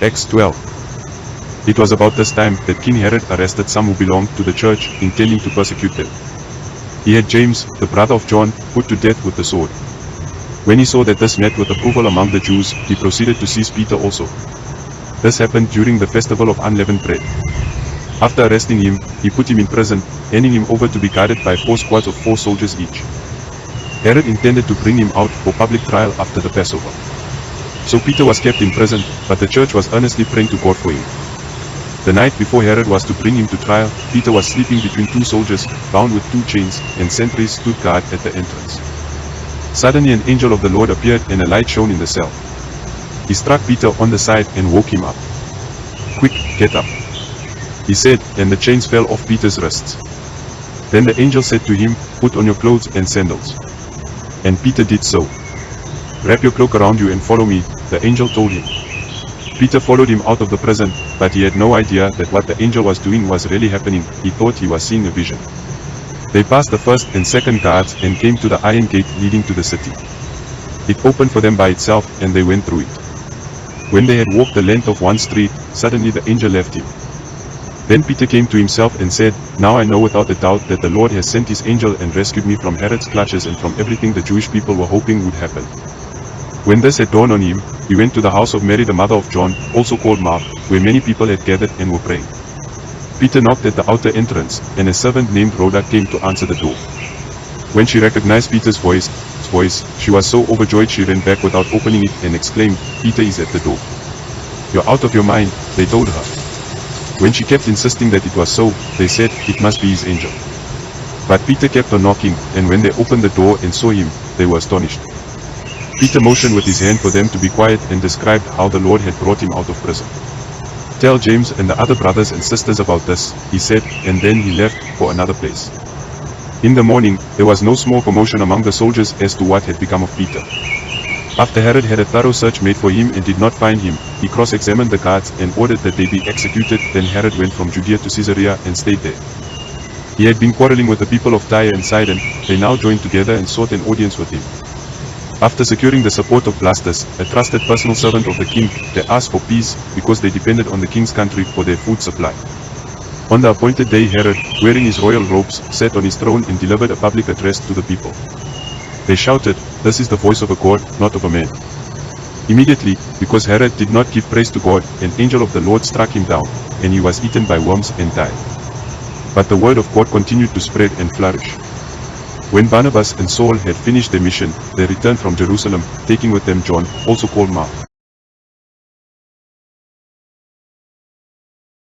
Acts 12. It was about this time that King Herod arrested some who belonged to the church, intending to persecute them. He had James, the brother of John, put to death with the sword. When he saw that this met with approval among the Jews, he proceeded to seize Peter also. This happened during the festival of unleavened bread. After arresting him, he put him in prison, handing him over to be guarded by 4 squads of 4 soldiers each. Herod intended to bring him out for public trial after the Passover. So Peter was kept in prison, but the church was earnestly praying to God for him. The night before Herod was to bring him to trial, Peter was sleeping between 2 soldiers, bound with 2 chains, and sentries stood guard at the entrance. Suddenly an angel of the Lord appeared and a light shone in the cell. He struck Peter on the side and woke him up. "Quick, get up," he said, and the chains fell off Peter's wrists. Then the angel said to him, "Put on your clothes and sandals." And Peter did so. "Wrap your cloak around you and follow me," the angel told him. Peter followed him out of the prison, but he had no idea that what the angel was doing was really happening. He thought he was seeing a vision. They passed the first and second guards and came to the iron gate leading to the city. It opened for them by itself, and they went through it. When they had walked the length of one street, suddenly the angel left him. Then Peter came to himself and said, "Now I know without a doubt that the Lord has sent his angel and rescued me from Herod's clutches and from everything the Jewish people were hoping would happen." When this had dawned on him, he went to the house of Mary the mother of John, also called Mark, where many people had gathered and were praying. Peter knocked at the outer entrance, and a servant named Rhoda came to answer the door. When she recognized Peter's voice, she was so overjoyed she ran back without opening it and exclaimed, "Peter is at the door." "You're out of your mind," they told her. When she kept insisting that it was so, they said, "It must be his angel." But Peter kept on knocking, and when they opened the door and saw him, they were astonished. Peter motioned with his hand for them to be quiet and described how the Lord had brought him out of prison. "Tell James and the other brothers and sisters about this," he said, and then he left for another place. In the morning, there was no small commotion among the soldiers as to what had become of Peter. After Herod had a thorough search made for him and did not find him, he cross-examined the guards and ordered that they be executed. Then Herod went from Judea to Caesarea and stayed there. He had been quarreling with the people of Tyre and Sidon. They now joined together and sought an audience with him. After securing the support of Blastus, a trusted personal servant of the king, they asked for peace, because they depended on the king's country for their food supply. On the appointed day, Herod, wearing his royal robes, sat on his throne and delivered a public address to the people. They shouted, "This is the voice of a God, not of a man." Immediately, because Herod did not give praise to God, an angel of the Lord struck him down, and he was eaten by worms and died. But the word of God continued to spread and flourish. When Barnabas and Saul had finished their mission, they returned from Jerusalem, taking with them John, also called Mark.